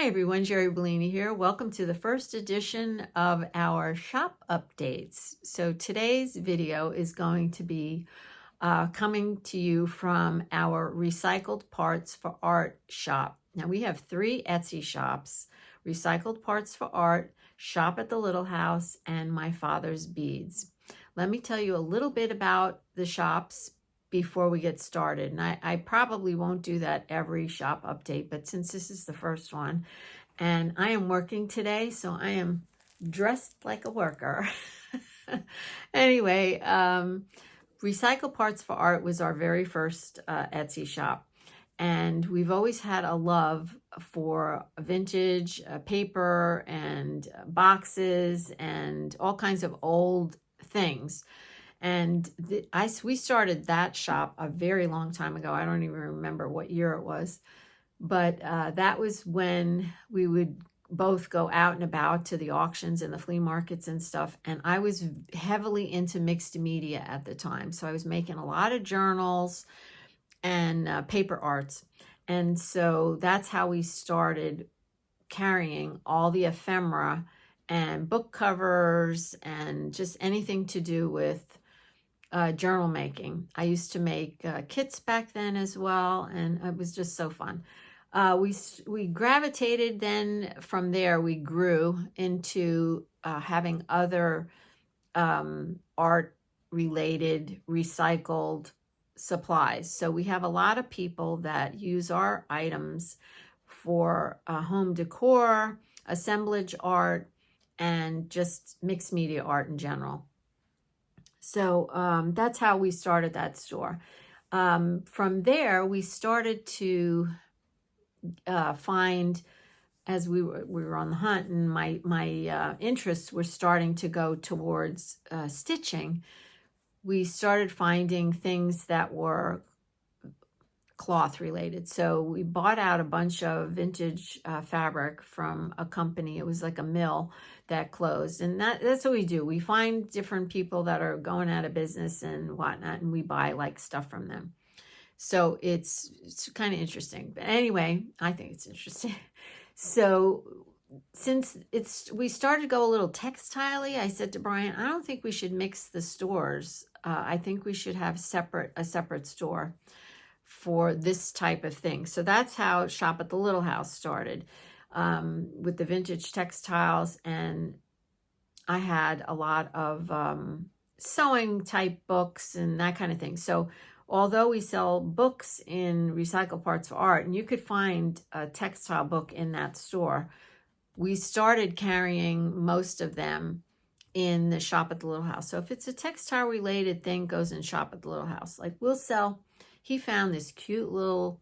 Hi everyone, Jeri Bellini here. Welcome to the first edition of our shop updates. So today's video is going to be coming to you from our Recycled Parts for Art shop. Now we have 3 Etsy shops: Recycled Parts for Art, Shop at the Little House, and My Father's Beads. Let me tell you a little bit about the shops before we get started. And I probably won't do that every shop update, but since this is the first one, and I am working today, so I am dressed like a worker. Anyway, Recycle Parts for Art was our very first Etsy shop. And we've always had a love for vintage paper and boxes and all kinds of old things. And we started that shop a very long time ago. I don't even remember what year it was. But that was when we would both go out and about to the auctions and the flea markets and stuff. And I was heavily into mixed media at the time. So I was making a lot of journals and paper arts. And so that's how we started carrying all the ephemera and book covers and just anything to do with journal making. I used to make kits back then as well, and it was just so fun. We gravitated then from there, we grew into having other art related recycled supplies. So we have a lot of people that use our items for home decor, assemblage art, and just mixed media art in general. So that's how we started that store. From there, we started to find, as we were on the hunt, and my interests were starting to go towards stitching. We started finding things that were cloth related. So we bought out a bunch of vintage fabric from a company. It was like a mill that closed, and that's what we do. We find different people that are going out of business and whatnot, and we buy like stuff from them. So it's kind of interesting. But anyway, I think it's interesting. So since we started to go a little textile-y, I said to Brian, I don't think we should mix the stores. I think we should have a separate store for this type of thing. So that's how Shop at the Little House started, with the vintage textiles. And I had a lot of sewing type books and that kind of thing. So although we sell books in Recycle Parts for Art, and you could find a textile book in that store, we started carrying most of them in the Shop at the Little House. So if it's a textile related thing, goes in Shop at the Little House. Like we'll sell, he found this cute little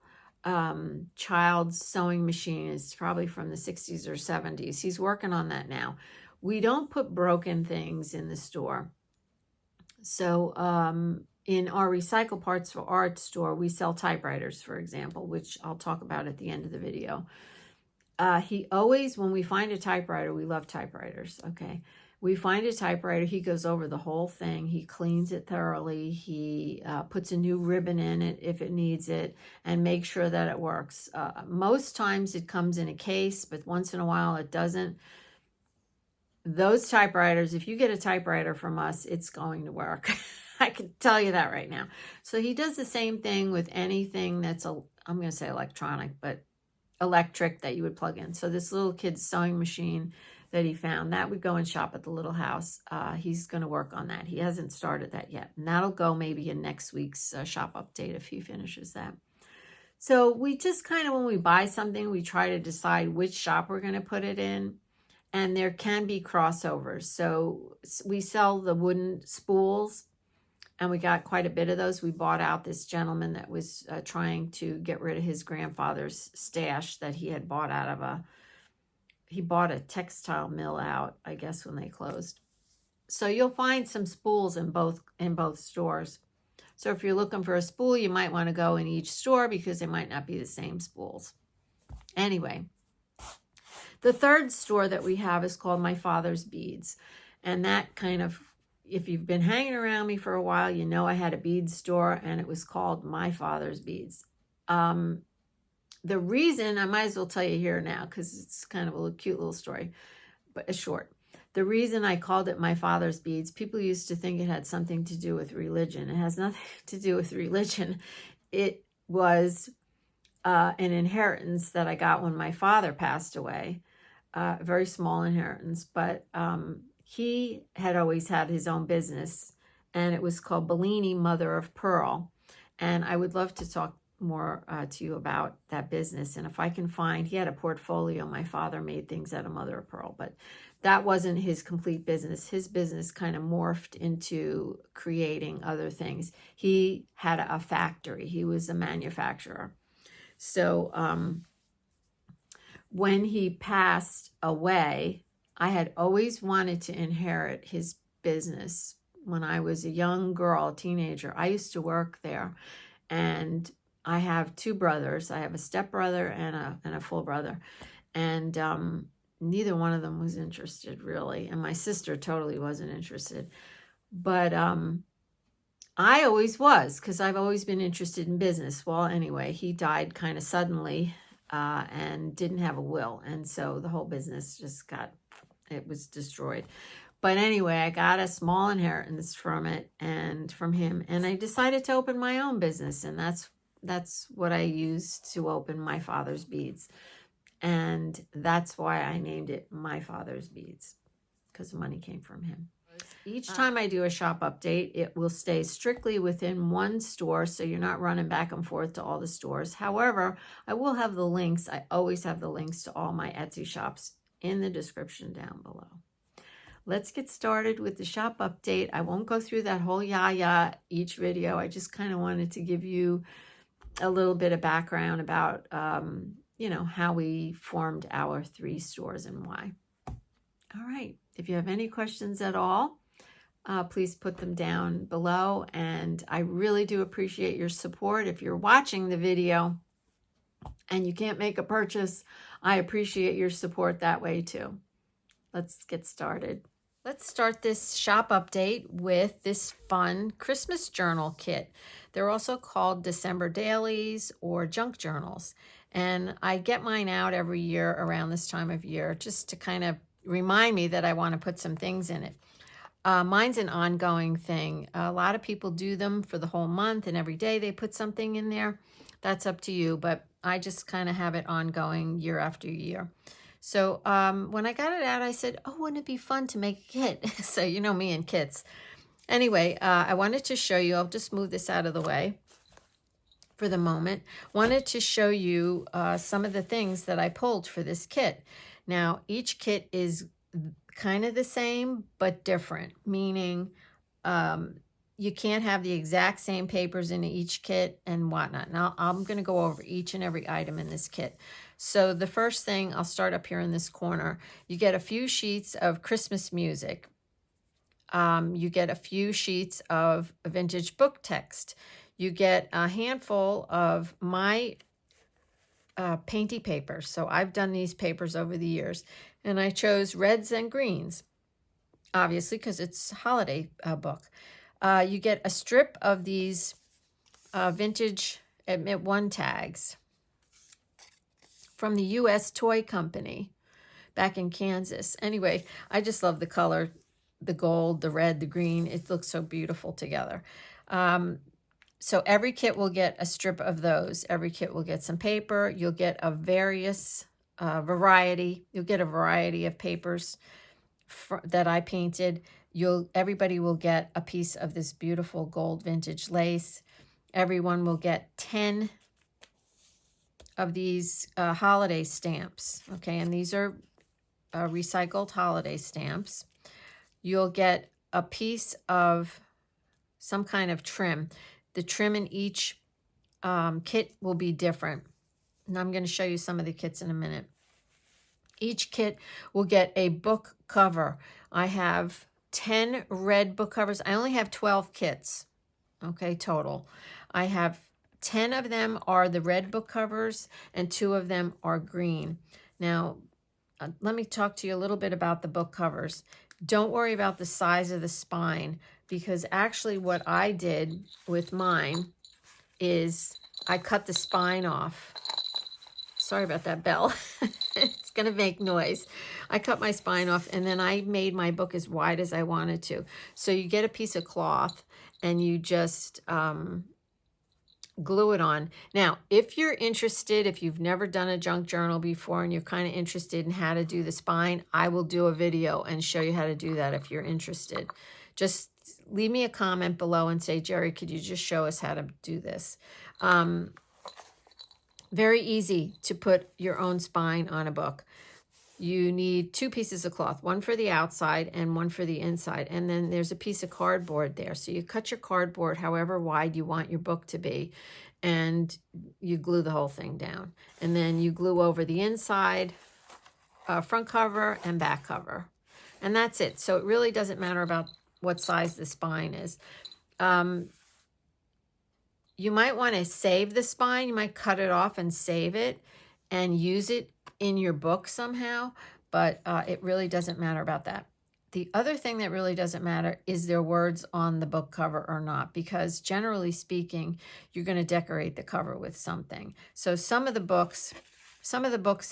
child's sewing machine. It's probably from the 60s or 70s. He's working on that now. We don't put broken things in the store. So in our Recycle Parts for Art store, we sell typewriters, for example, which I'll talk about at the end of the video. He always, when we find a typewriter, we love typewriters, okay? We find a typewriter, he goes over the whole thing. He cleans it thoroughly. He puts a new ribbon in it if it needs it, and makes sure that it works. Most times it comes in a case, but once in a while it doesn't. Those typewriters, if you get a typewriter from us, it's going to work. I can tell you that right now. So he does the same thing with anything that's, I'm going to say electronic, but electric that you would plug in. So this little kid's sewing machine that he found, that would go and Shop at the Little House. He's going to work on that. He hasn't started that yet. And that'll go maybe in next week's shop update if he finishes that. So we just kind of, when we buy something, we try to decide which shop we're going to put it in. And there can be crossovers. So we sell the wooden spools, and we got quite a bit of those. We bought out this gentleman that was trying to get rid of his grandfather's stash that he had bought out of he bought a textile mill out, I guess, when they closed. So you'll find some spools in both stores. So if you're looking for a spool, you might want to go in each store because they might not be the same spools. Anyway, the third store that we have is called My Father's Beads. And that kind of, if you've been hanging around me for a while, you know I had a bead store, and it was called My Father's Beads. the reason, I might as well tell you here now because it's kind of a cute little story, but it's short. The reason I called it My Father's Beads, people used to think it had something to do with religion. It has nothing to do with religion. It was an inheritance that I got when my father passed away. A very small inheritance, but he had always had his own business, and it was called Bellini, Mother of Pearl. And I would love to talk more to you about that business. And if I can find, he had a portfolio. My father made things out of mother of pearl, but that wasn't his complete business. His business kind of morphed into creating other things. He had a factory. He was a manufacturer. So when he passed away, I had always wanted to inherit his business. When I was a young girl, a teenager, I used to work there, and I have two brothers. I have a stepbrother and a full brother, and neither one of them was interested really, and my sister totally wasn't interested. But I always was, because I've always been interested in business. Well, anyway, he died kind of suddenly and didn't have a will, and so the whole business just it was destroyed. But anyway, I got a small inheritance from it and from him, and I decided to open my own business, and that's what I used to open My Father's Beads. And that's why I named it My Father's Beads, because the money came from him. Each time I do a shop update, it will stay strictly within one store, so you're not running back and forth to all the stores. However, I will have the links. I always have the links to all my Etsy shops in the description down below. Let's get started with the shop update. I won't go through that whole yaya each video. I just kind of wanted to give you a little bit of background about, how we formed our 3 stores and why. All right. If you have any questions at all, please put them down below. And I really do appreciate your support. If you're watching the video and you can't make a purchase, I appreciate your support that way too. Let's get started. Let's start this shop update with this fun Christmas journal kit. They're also called December dailies or junk journals. And I get mine out every year around this time of year just to kind of remind me that I want to put some things in it. Mine's an ongoing thing. A lot of people do them for the whole month, and every day they put something in there. That's up to you, but I just kind of have it ongoing year after year. So when I got it out, I said, oh, wouldn't it be fun to make a kit? So you know me and kits. Anyway, I wanted to show you, I'll just move this out of the way for the moment. Wanted to show you some of the things that I pulled for this kit. Now, each kit is kind of the same, but different, meaning you can't have the exact same papers in each kit and whatnot. Now, I'm going to go over each and every item in this kit. So the first thing, I'll start up here in this corner. You get a few sheets of Christmas music. You get a few sheets of vintage book text. You get a handful of my painty papers. So I've done these papers over the years, and I chose reds and greens, obviously, because it's a holiday book. You get a strip of these vintage Admit One tags from the U.S. Toy Company back in Kansas. Anyway, I just love the color, the gold, the red, the green. It looks so beautiful together. So every kit will get a strip of those. Every kit will get some paper. You'll get a variety. You'll get a variety of papers that I painted. Everybody will get a piece of this beautiful gold vintage lace. Everyone will get 10 of these holiday stamps. Okay, and these are recycled holiday stamps. You'll get a piece of some kind of trim. The trim in each kit will be different. And I'm going to show you some of the kits in a minute. Each kit will get a book cover. I have 10 red book covers. I only have 12 kits, okay, total. I have 10 of them are the red book covers, and 2 of them are green. Now, let me talk to you a little bit about the book covers. Don't worry about the size of the spine, because actually what I did with mine is I cut the spine off. sorry about that bell. It's going to make noise. I cut my spine off, and then I made my book as wide as I wanted to. So you get a piece of cloth and you just glue it on. Now, if you're interested, if you've never done a junk journal before and you're kind of interested in how to do the spine, I will do a video and show you how to do that if you're interested. Just leave me a comment below and say, Jeri, could you just show us how to do this? Very easy to put your own spine on a book. You need 2 pieces of cloth, one for the outside and one for the inside. And then there's a piece of cardboard there. So you cut your cardboard however wide you want your book to be, and you glue the whole thing down. And then you glue over the inside, front cover and back cover. And that's it. So it really doesn't matter about what size the spine is. You might want to save the spine. You might cut it off and save it and use it in your book somehow, but it really doesn't matter about that. The other thing that really doesn't matter is there words on the book cover or not, because generally speaking, you're going to decorate the cover with something. So some of the books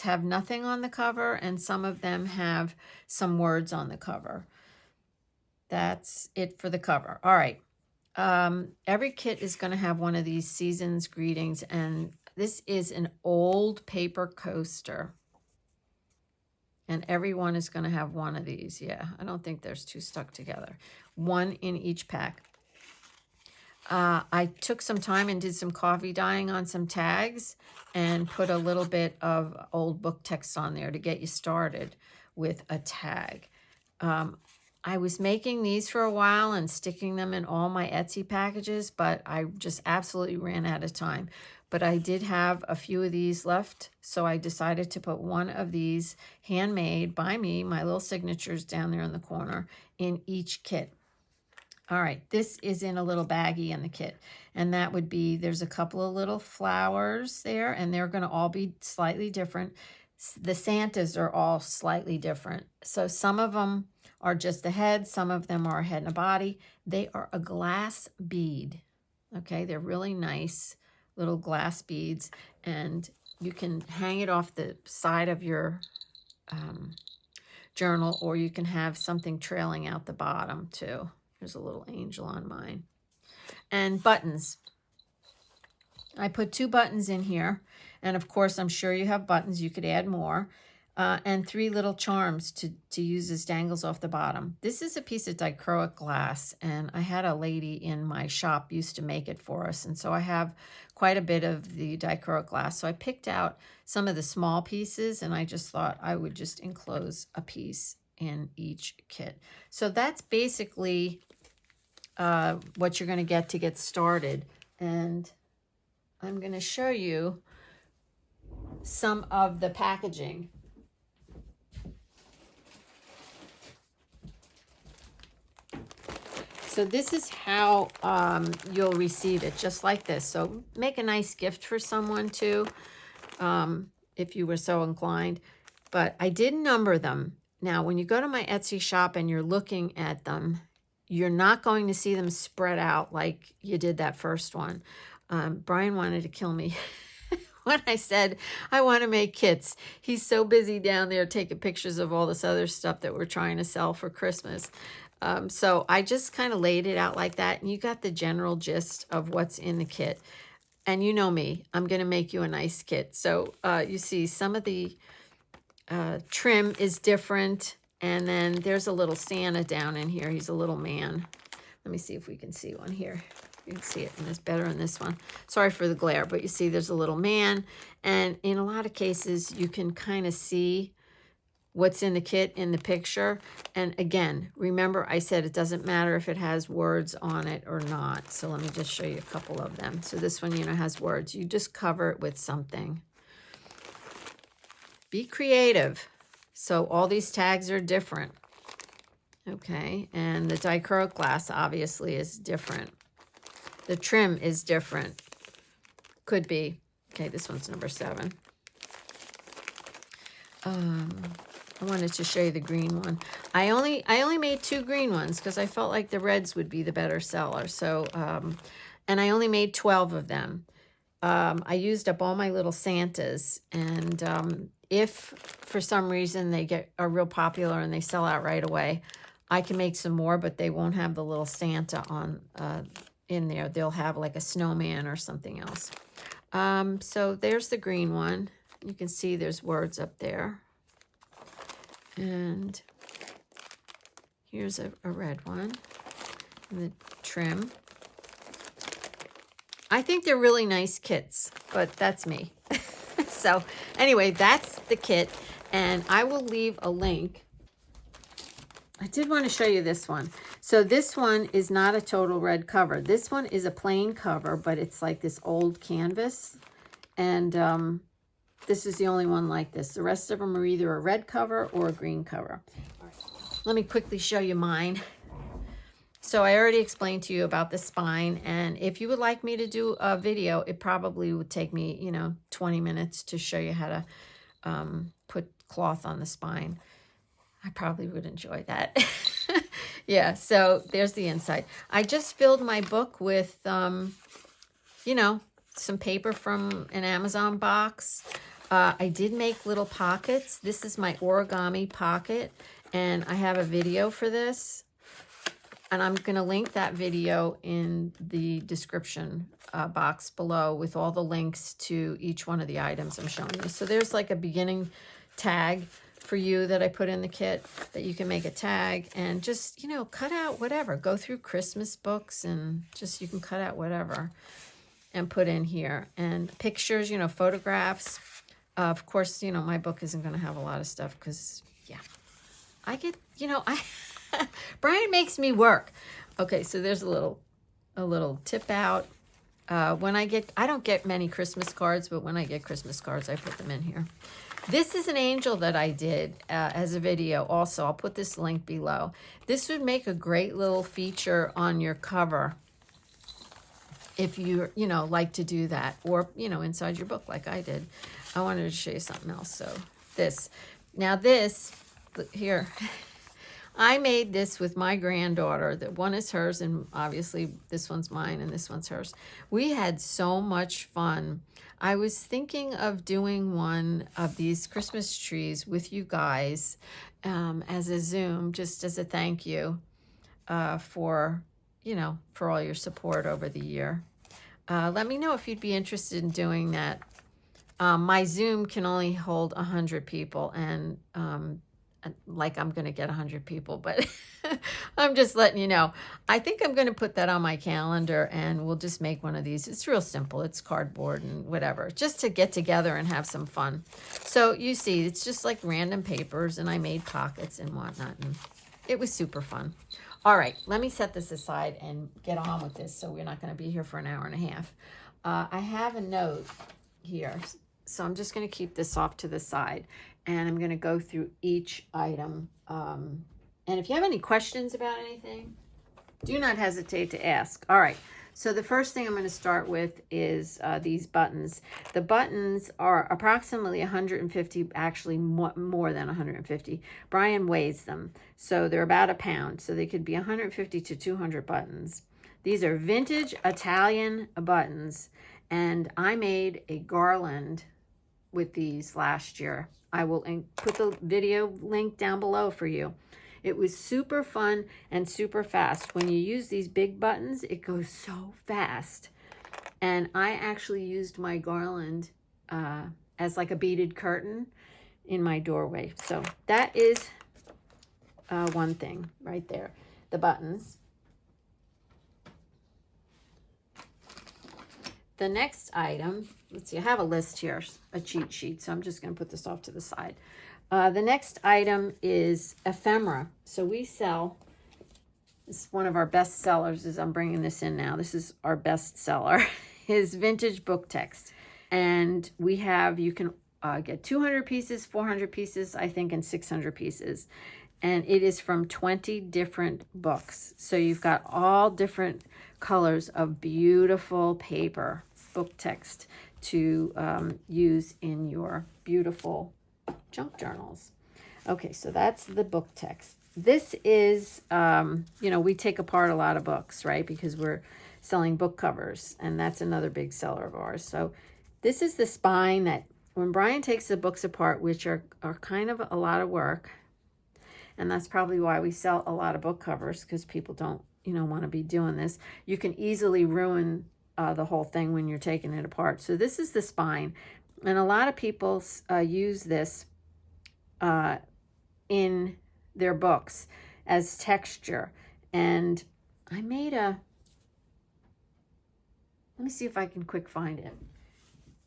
have nothing on the cover, and some of them have some words on the cover. That's it for the cover. All right. Every kit is going to have one of these season's greetings, and this is an old paper coaster. And everyone is going to have one of these. Yeah, I don't think there's 2 stuck together. 1 in each pack. I took some time and did some coffee dyeing on some tags and put a little bit of old book text on there to get you started with a tag. I was making these for a while and sticking them in all my Etsy packages, but I just absolutely ran out of time. But I did have a few of these left, so I decided to put one of these handmade by me, my little signatures down there in the corner, in each kit. All right, this is in a little baggie in the kit, and that would be, there's a couple of little flowers there, and they're going to all be slightly different. The Santas are all slightly different. So some of them are just a head, some of them are a head and a body. They are a glass bead. Okay, they're really nice little glass beads, and you can hang it off the side of your journal, or you can have something trailing out the bottom too. There's a little angel on mine. And buttons. I put 2 buttons in here, and of course I'm sure you have buttons, you could add more. And 3 little charms to use as dangles off the bottom. This is a piece of dichroic glass, and I had a lady in my shop used to make it for us, and so I have quite a bit of the dichroic glass. So I picked out some of the small pieces, and I just thought I would just enclose a piece in each kit. So that's basically what you're going to get started. And I'm going to show you some of the packaging. So this is how you'll receive it, just like this. So make a nice gift for someone too, if you were so inclined. But I did number them. Now, when you go to my Etsy shop and you're looking at them, you're not going to see them spread out like you did that first one. Brian wanted to kill me when I said I want to make kits. He's so busy down there taking pictures of all this other stuff that we're trying to sell for Christmas. So I just kind of laid it out like that, and you got the general gist of what's in the kit. And you know me, I'm going to make you a nice kit. So you see some of the trim is different, and then there's a little Santa down in here. He's a little man. Let me see if we can see one here. You can see it, and it's better in this one. Sorry for the glare, but you see there's a little man, and in a lot of cases you can kind of see what's in the kit in the picture. And again, remember I said it doesn't matter if it has words on it or not. So let me just show you a couple of them. So this one, has words. You just cover it with something. Be creative. So all these tags are different. Okay, and the dichroic glass obviously is different. The trim is different. Could be. Okay, this one's number 7. I wanted to show you the green one. I only made 2 green ones because I felt like the reds would be the better seller. So, and I only made 12 of them. I used up all my little Santas, and if for some reason are real popular and they sell out right away, I can make some more, but they won't have the little Santa on in there. They'll have like a snowman or something else. So there's the green one. You can see there's words up there. And here's a red one. And the trim. I think they're really nice kits, but that's me. So anyway, that's the kit. And I will leave a link. I did want to show you this one. So this one is not a total red cover. This one is a plain cover, but it's like this old canvas. And this is the only one like this. The rest of them are either a red cover or a green cover. All right. Let me quickly show you mine. So I already explained to you about the spine, and if you would like me to do a video, it probably would take me, 20 minutes to show you how to put cloth on the spine. I probably would enjoy that. Yeah, so there's the inside. I just filled my book with, some paper from an Amazon box. I did make little pockets. This is my origami pocket, and I have a video for this. And I'm going to link that video in the description box below with all the links to each one of the items I'm showing you. So there's like a beginning tag for you that I put in the kit that you can make a tag and just, cut out whatever. Go through Christmas books and just you can cut out whatever and put in here. And pictures, photographs. Of course, my book isn't going to have a lot of stuff because, yeah, I get, Brian makes me work. Okay, so there's a little tip out. I don't get many Christmas cards, but when I get Christmas cards, I put them in here. This is an angel that I did as a video also. I'll put this link below. This would make a great little feature on your cover if you, like to do that. Or, inside your book like I did. I wanted to show you something else. So this. Now this, here. I made this with my granddaughter. That one is hers, and obviously this one's mine, and this one's hers. We had so much fun. I was thinking of doing one of these Christmas trees with you guys as a Zoom, just as a thank you for all your support over the year. Let me know if you'd be interested in doing that. My Zoom can only hold 100 people, and like I'm going to get 100 people, but I'm just letting you know. I think I'm going to put that on my calendar and we'll just make one of these. It's real simple. It's cardboard and whatever, just to get together and have some fun. So you see, it's just like random papers and I made pockets and whatnot. And it was super fun. All right, let me set this aside and get on with this so we're not going to be here for an hour and a half. I have a note here, so I'm just going to keep this off to the side. And I'm going to go through each item. And if you have any questions about anything, do not hesitate to ask. All right. So the first thing I'm going to start with is these buttons. The buttons are approximately 150, actually more than 150. Brian weighs them. So they're about a pound. So they could be 150 to 200 buttons. These are vintage Italian buttons. And I made a garland with these last year. I will put the video link down below for you. It was super fun and super fast. When you use these big buttons, it goes so fast. And I actually used my garland as like a beaded curtain in my doorway. So that is one thing right there. The buttons. The next item, let's see, I have a list here, a cheat sheet, so I'm just going to put this off to the side. The next item is Ephemera. So we sell, this is one of our best sellers, as I'm bringing this in now. This is our best seller, is vintage book text. And we have, you can get 200 pieces, 400 pieces, I think, and 600 pieces. And it is from 20 different books. So you've got all different colors of beautiful paper, book text, to use in your beautiful junk journals. Okay, so that's the book text. This is, we take apart a lot of books, right? Because we're selling book covers, and that's another big seller of ours. So this is the spine that when Brian takes the books apart, which are kind of a lot of work, and that's probably why we sell a lot of book covers, because people don't, want to be doing this. You can easily ruin the whole thing when you're taking it apart. So this is the spine, and a lot of people use this in their books as texture. And I made let me see if I can quick find it.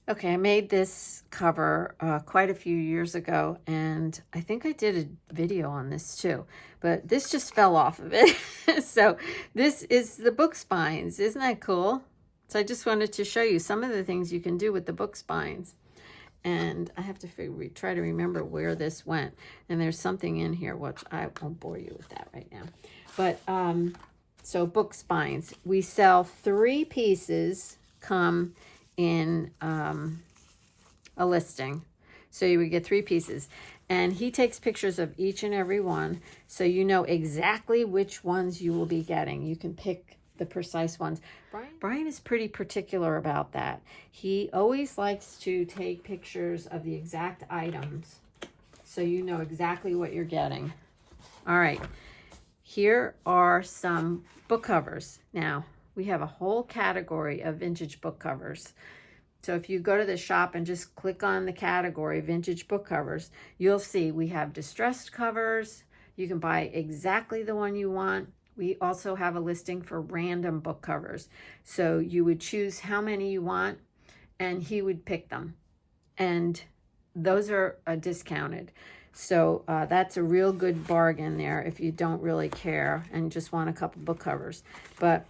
Okay, I made this cover quite a few years ago, and I think I did a video on this too, but this just fell off of it. So this is the book spines. Isn't that cool? So I just wanted to show you some of the things you can do with the book spines. And I have to try to remember where this went. And there's something in here, which I won't bore you with that right now. But so book spines, we sell 3 pieces, come in a listing. So you would get 3 pieces, and he takes pictures of each and every one, so you know exactly which ones you will be getting. You can pick the precise ones. Brian is pretty particular about that. He always likes to take pictures of the exact items, so you know exactly what you're getting. All right, here are some book covers. Now, we have a whole category of vintage book covers. So if you go to the shop and just click on the category vintage book covers, you'll see we have distressed covers. You can buy exactly the one you want. We also have a listing for random book covers. So you would choose how many you want, and he would pick them. And those are discounted. So that's a real good bargain there if you don't really care and just want a couple book covers. But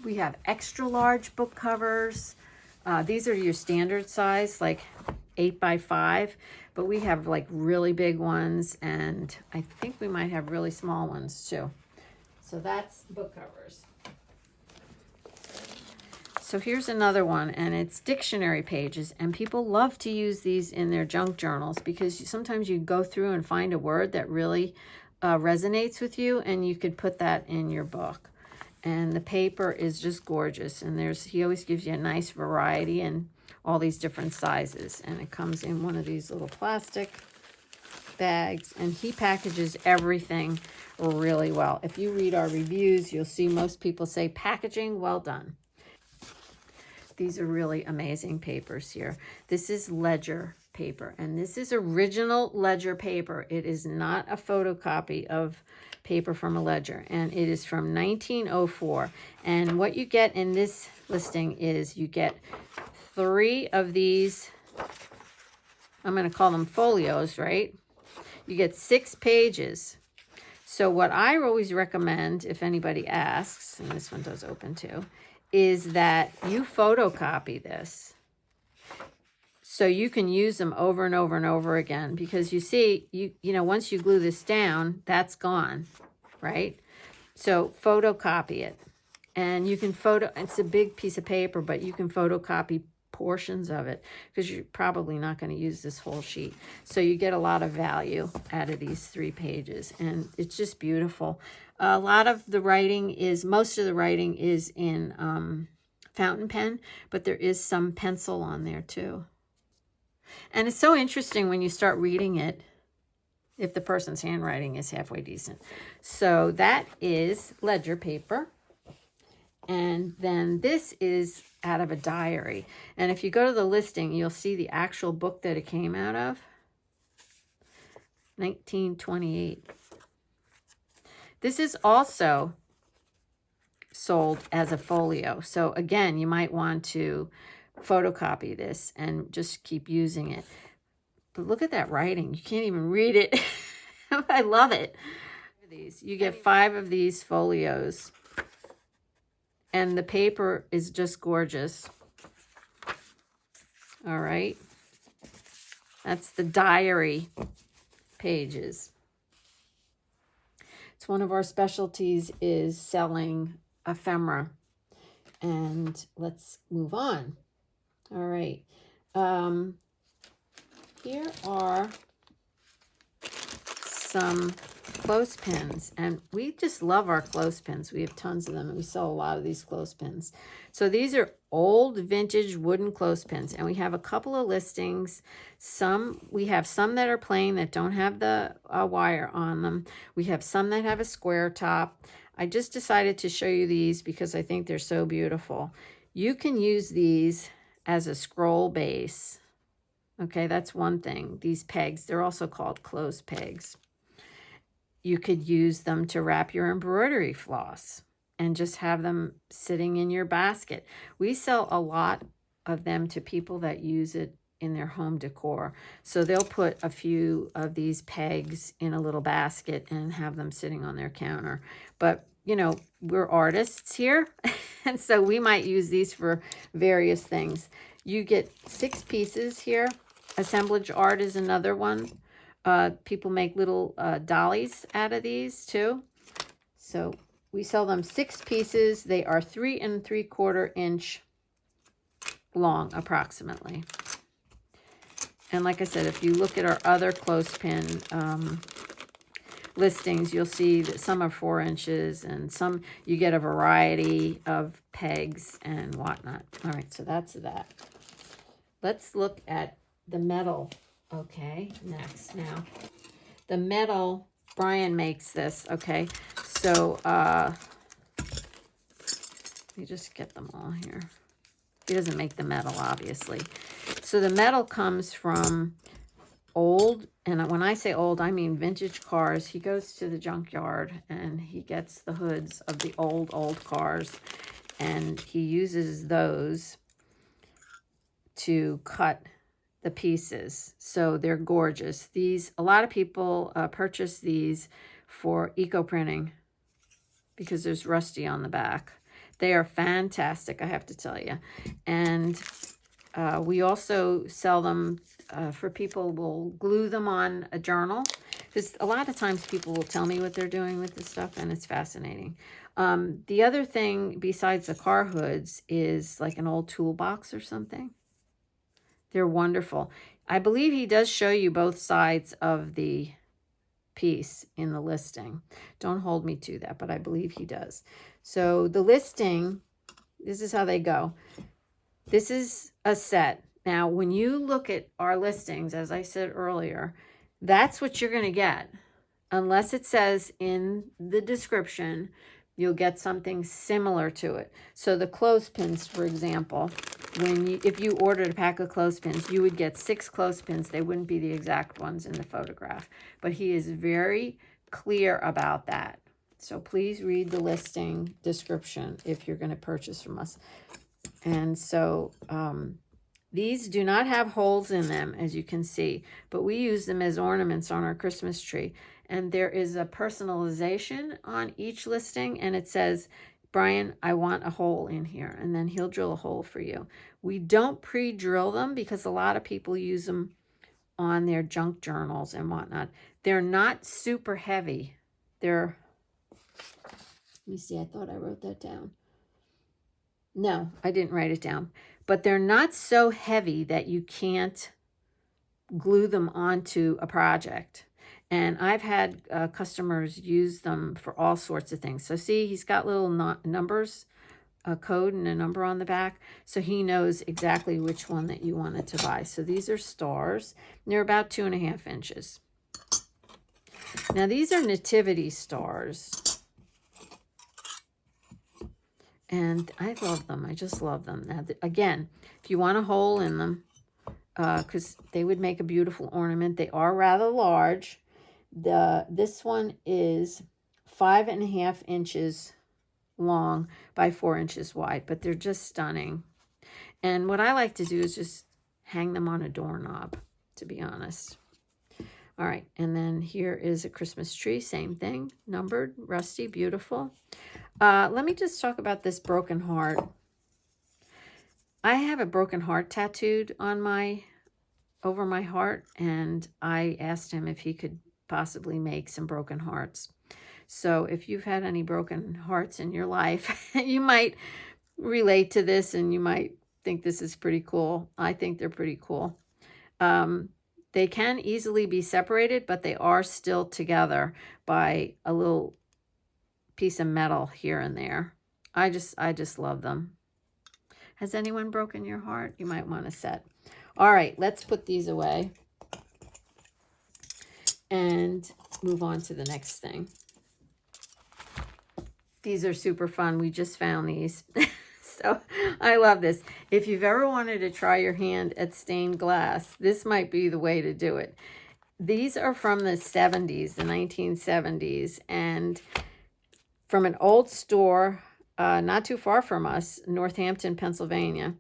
we have extra large book covers. These are your standard size, like 8x5, but we have like really big ones, and I think we might have really small ones too. So that's book covers. So here's another one, and it's dictionary pages, and people love to use these in their junk journals because sometimes you go through and find a word that really resonates with you, and you could put that in your book. And the paper is just gorgeous, and he always gives you a nice variety and all these different sizes, and it comes in one of these little plastic bags, and he packages everything really well. If you read our reviews, you'll see most people say packaging well done. These are really amazing papers here. This is ledger paper, and this is original ledger paper. It is not a photocopy of paper from a ledger, and it is from 1904. And what you get in this listing is you get 3 of these, I'm going to call them folios, right? You get 6 pages. So what I always recommend, if anybody asks, and this one does open too, is that you photocopy this so you can use them over and over and over again, because you see, you know, once you glue this down, that's gone, right? So photocopy it, and you can it's a big piece of paper, but you can photocopy portions of it because you're probably not going to use this whole sheet. So you get a lot of value out of these 3 pages, and it's just beautiful. A lot of the writing most of the writing is in fountain pen, but there is some pencil on there too. And it's so interesting when you start reading it, if the person's handwriting is halfway decent. So that is ledger paper. And then this is out of a diary. And if you go to the listing, you'll see the actual book that it came out of. 1928. This is also sold as a folio. So again, you might want to photocopy this and just keep using it. But look at that writing. You can't even read it. I love it. You get 5 of these folios. And the paper is just gorgeous. All right. That's the diary pages. It's one of our specialties is selling ephemera. And let's move on. All right. Here are some clothespins, and we just love our clothespins. We have tons of them, and we sell a lot of these clothespins. So these are old vintage wooden clothespins, and we have a couple of listings. We have some that are plain that don't have the wire on them. We have some that have a square top. I just decided to show you these because I think they're so beautiful. You can use these as a scroll base. Okay, that's one thing. These pegs, they're also called clothes pegs. You could use them to wrap your embroidery floss and just have them sitting in your basket. We sell a lot of them to people that use it in their home decor. So they'll put a few of these pegs in a little basket and have them sitting on their counter. But, you know, we're artists here, and so we might use these for various things. You get 6 pieces here. Assemblage art is another one. People make little dollies out of these too. So we sell them 6 pieces. They are 3 3/4 inch long approximately. And like I said, if you look at our other clothespin listings, you'll see that some are 4 inches and some you get a variety of pegs and whatnot. All right, so that's that. Let's look at the metal. Okay, next now. The metal, Brian makes this, okay? So, let me just get them all here. He doesn't make the metal, obviously. So the metal comes from old, and when I say old, I mean vintage cars. He goes to the junkyard and he gets the hoods of the old cars, and he uses those to cut the pieces. So they're gorgeous. These, a lot of people purchase these for eco printing because there's rusty on the back. They are fantastic, I have to tell you. And we also sell them for people will glue them on a journal, because a lot of times people will tell me what they're doing with this stuff, and it's fascinating. The other thing besides the car hoods is like an old toolbox or something. They're wonderful. I believe he does show you both sides of the piece in the listing. Don't hold me to that, but I believe he does. So the listing, this is how they go. This is a set. Now, when you look at our listings, as I said earlier, that's what you're going to get. Unless it says in the description, you'll get something similar to it. So the clothespins, for example, if you ordered a pack of clothespins, you would get 6 clothespins. They wouldn't be the exact ones in the photograph. But he is very clear about that. So please read the listing description if you're going to purchase from us. And so these do not have holes in them, as you can see, but we use them as ornaments on our Christmas tree. And there is a personalization on each listing, and it says, Brian, I want a hole in here, and then he'll drill a hole for you. We don't pre-drill them because a lot of people use them on their junk journals and whatnot. They're not super heavy. They're, let me see, I thought I wrote that down. No, I didn't write it down. But they're not so heavy that you can't glue them onto a project. And I've had customers use them for all sorts of things. So see, he's got little numbers, a code and a number on the back. So he knows exactly which one that you wanted to buy. So these are stars. They're about 2.5 inches. Now these are nativity stars. And I love them. I just love them. Now, again, if you want a hole in them, because they would make a beautiful ornament. They are rather large. This one is 5.5 inches long by 4 inches wide, but they're just stunning. And what I like to do is just hang them on a doorknob, to be honest. All right, and then here is a Christmas tree, same thing, numbered, rusty, beautiful. Let me just talk about this broken heart. I have a broken heart tattooed on over my heart, and I asked him if he could possibly make some broken hearts. So if you've had any broken hearts in your life, you might relate to this and you might think this is pretty cool. I think they're pretty cool. they can easily be separated, but they are still together by a little piece of metal here and there. I just love them. Has anyone broken your heart? You might want to set. All right, let's put these away and move on to the next thing. These are super fun. We just found these. So I love this. If you've ever wanted to try your hand at stained glass, this might be the way to do it. These are from the 70s, the 1970s, and from an old store not too far from us, Northampton, Pennsylvania.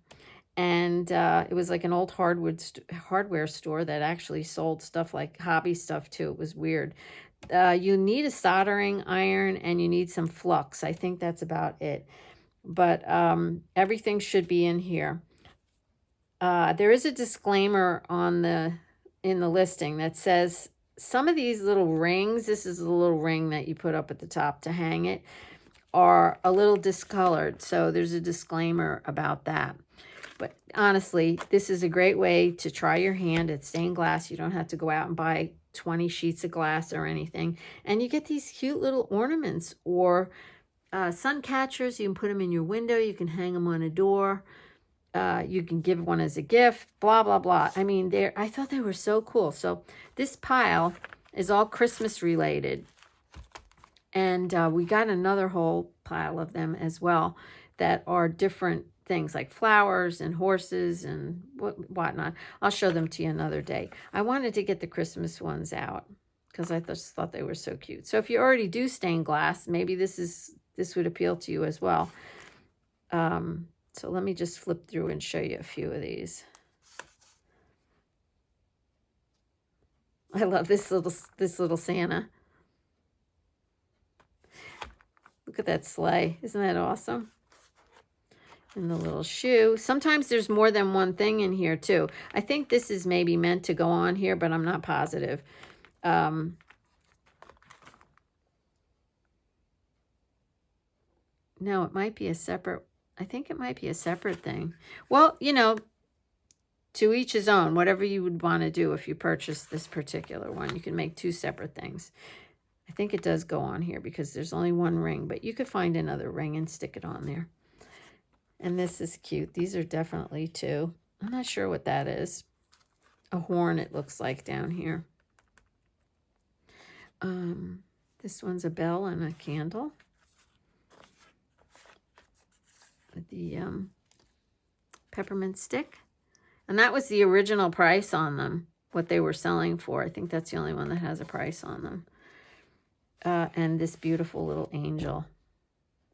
And it was like an old hardware store that actually sold stuff like hobby stuff too. It was weird. You need a soldering iron and you need some flux. I think that's about it. But everything should be in here. There is a disclaimer in the listing that says some of these little rings, this is a little ring that you put up at the top to hang it, are a little discolored. So there's a disclaimer about that. But honestly, this is a great way to try your hand at stained glass. You don't have to go out and buy 20 sheets of glass or anything. And you get these cute little ornaments or sun catchers. You can put them in your window. You can hang them on a door. You can give one as a gift, blah, blah, blah. I mean, I thought they were so cool. So this pile is all Christmas related. And we got another whole pile of them as well that are different things like flowers and horses and whatnot. I'll show them to you another day. I wanted to get the Christmas ones out because I just thought they were so cute. So if you already do stained glass, maybe this would appeal to you as well. So let me just flip through and show you a few of these. I love this little Santa. Look at that sleigh. Isn't that awesome? And the little shoe. Sometimes there's more than one thing in here too. I think this is maybe meant to go on here, but I'm not positive. No, it might be a separate, I think it might be a separate thing. Well, you know, to each his own, whatever you would want to do if you purchase this particular one. You can make two separate things. I think it does go on here because there's only one ring, but you could find another ring and stick it on there. And this is cute. These are definitely two. I'm not sure what that is. A horn, it looks like down here. This one's a bell and a candle. The peppermint stick. And that was the original price on them, what they were selling for. I think that's the only one that has a price on them. And this beautiful little angel.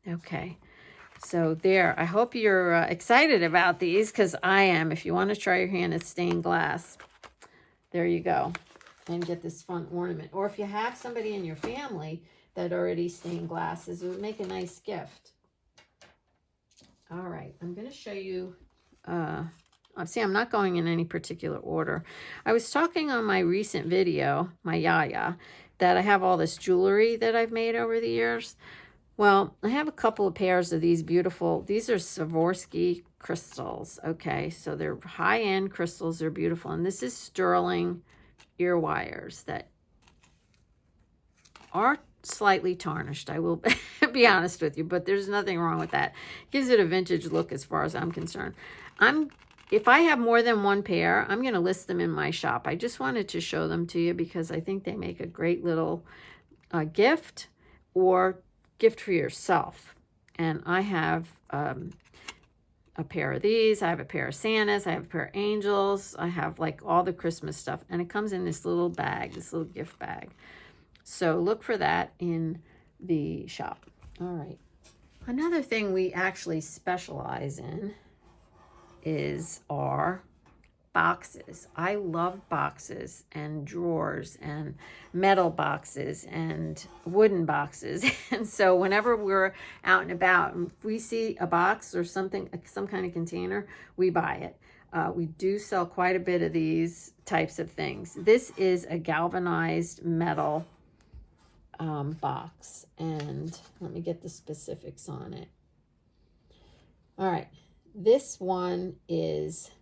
Okay. So there, I hope you're excited about these because I am. If you want to try your hand at stained glass, there you go. And get this fun ornament. Or if you have somebody in your family that already stained glasses, it would make a nice gift. All right, I'm going to show you, see, I'm not going in any particular order. I was talking on my recent video, my Yaya, that I have all this jewelry that I've made over the years. Well, I have a couple of pairs of these beautiful, these are Swarovski crystals, okay? So they're high-end crystals, they're beautiful. And this is sterling ear wires that are slightly tarnished, I will be honest with you, but there's nothing wrong with that. Gives it a vintage look as far as I'm concerned. If I have more than one pair, I'm going to list them in my shop. I just wanted to show them to you because I think they make a great little gift or gift for yourself. And I have a pair of these. I have a pair of Santas. I have a pair of angels. I have like all the Christmas stuff. And it comes in this little bag, this little gift bag. So look for that in the shop. All right. Another thing we actually specialize in is our boxes. I love boxes and drawers and metal boxes and wooden boxes. And so whenever we're out and about and we see a box or something, some kind of container, we buy it. We do sell quite a bit of these types of things. This is a galvanized metal box, and let me get the specifics on it. All right, this one is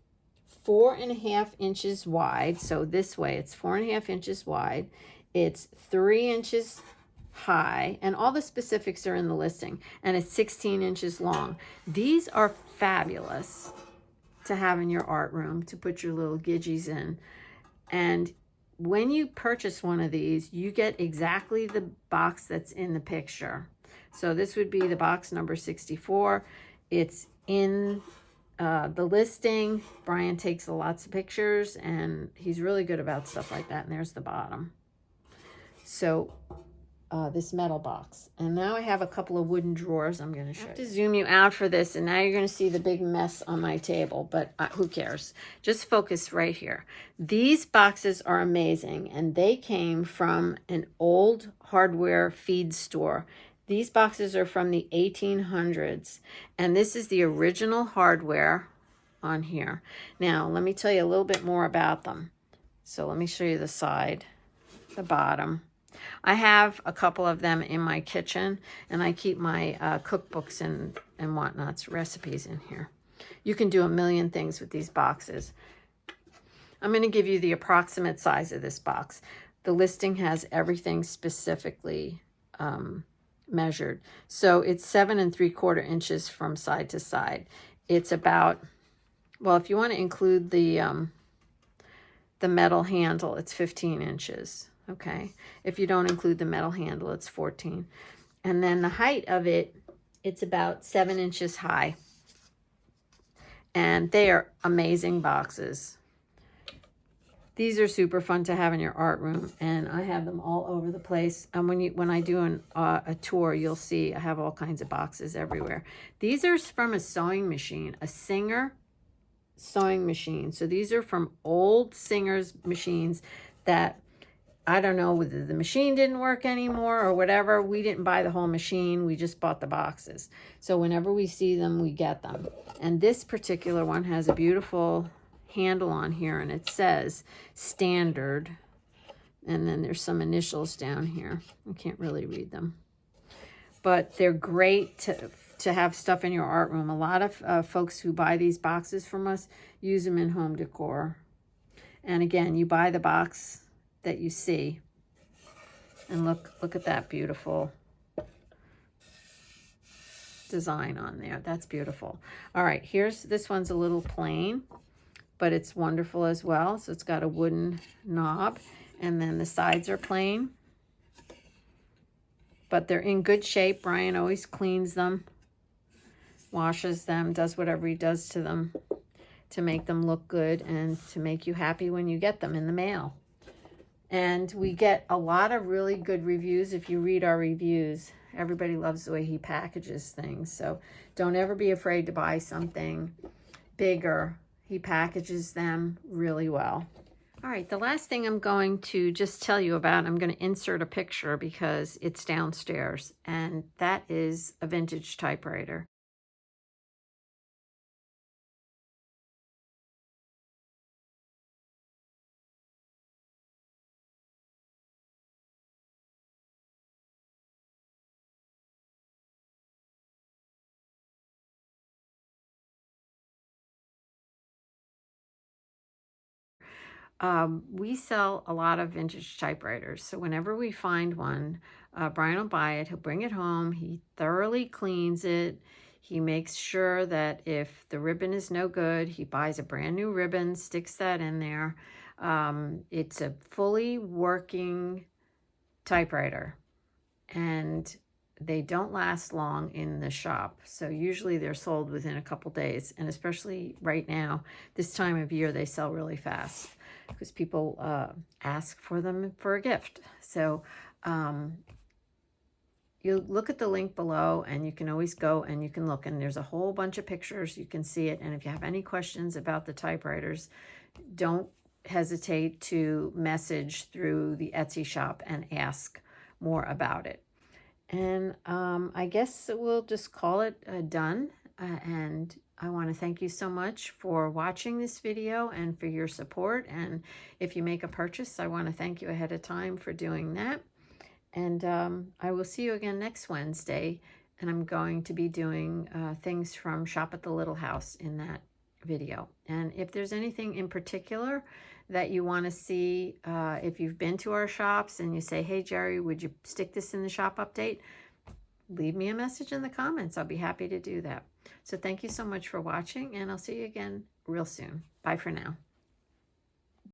4.5 inches wide. So this way, it's 4.5 inches wide. It's 3 inches high, and all the specifics are in the listing, and it's 16 inches long. These are fabulous to have in your art room to put your little gidgies in. And when you purchase one of these, you get exactly the box that's in the picture. So this would be the box number 64. It's in the listing. Brian takes lots of pictures, and he's really good about stuff like that. And there's the bottom. So this metal box. And now I have a couple of wooden drawers I'm going to show you. I have to zoom you out for this, and now you're going to see the big mess on my table, but who cares? Just focus right here. These boxes are amazing, and they came from an old hardware feed store. These boxes are from the 1800s, and this is the original hardware on here. Now, let me tell you a little bit more about them. So let me show you the side, the bottom. I have a couple of them in my kitchen, and I keep my cookbooks and whatnots, recipes in here. You can do a million things with these boxes. I'm going to give you the approximate size of this box. The listing has everything specifically measured. So it's 7 3/4 inches from side to side. It's about, well, if you want to include the metal handle, it's 15 inches. Okay, if you don't include the metal handle, it's 14. And then the height of it, it's about 7 inches high. And they are amazing boxes. These are super fun to have in your art room, and I have them all over the place. And when I do a tour, you'll see I have all kinds of boxes everywhere. These are from a sewing machine, a Singer sewing machine. So these are from old Singer's machines that, I don't know whether the machine didn't work anymore or whatever. We didn't buy the whole machine. We just bought the boxes. So whenever we see them, we get them. And this particular one has a beautiful handle on here, and it says standard. And then there's some initials down here. I can't really read them. But they're great to have stuff in your art room. A lot of folks who buy these boxes from us use them in home decor. And again, you buy the box that you see, and look at that beautiful design on there. That's beautiful. All right, this one's a little plain, but it's wonderful as well. So it's got a wooden knob, and then the sides are plain, but they're in good shape. Brian always cleans them, washes them, does whatever he does to them to make them look good and to make you happy when you get them in the mail. And we get a lot of really good reviews. If you read our reviews, everybody loves the way he packages things. So don't ever be afraid to buy something bigger. He packages them really well. All right, the last thing I'm going to just tell you about, I'm going to insert a picture because it's downstairs, and that is a vintage typewriter. We sell a lot of vintage typewriters. So whenever we find one, Brian will buy it. He'll bring it home. He thoroughly cleans it. He makes sure that if the ribbon is no good, he buys a brand new ribbon, sticks that in there. It's a fully working typewriter, and they don't last long in the shop. So usually they're sold within a couple days, and especially right now, this time of year, they sell really fast because people ask for them for a gift. So you look at the link below, and you can always go and you can look, and there's a whole bunch of pictures. You can see it. And if you have any questions about the typewriters, don't hesitate to message through the Etsy shop and ask more about it. And I guess we'll just call it done. And I want to thank you so much for watching this video and for your support. And if you make a purchase, I want to thank you ahead of time for doing that. And I will see you again next Wednesday. And I'm going to be doing things from Shop at the Little House in that video. And if there's anything in particular that you want to see, if you've been to our shops and you say, hey, Jeri, would you stick this in the shop update? Leave me a message in the comments. I'll be happy to do that. So thank you so much for watching, and I'll see you again real soon. Bye for now.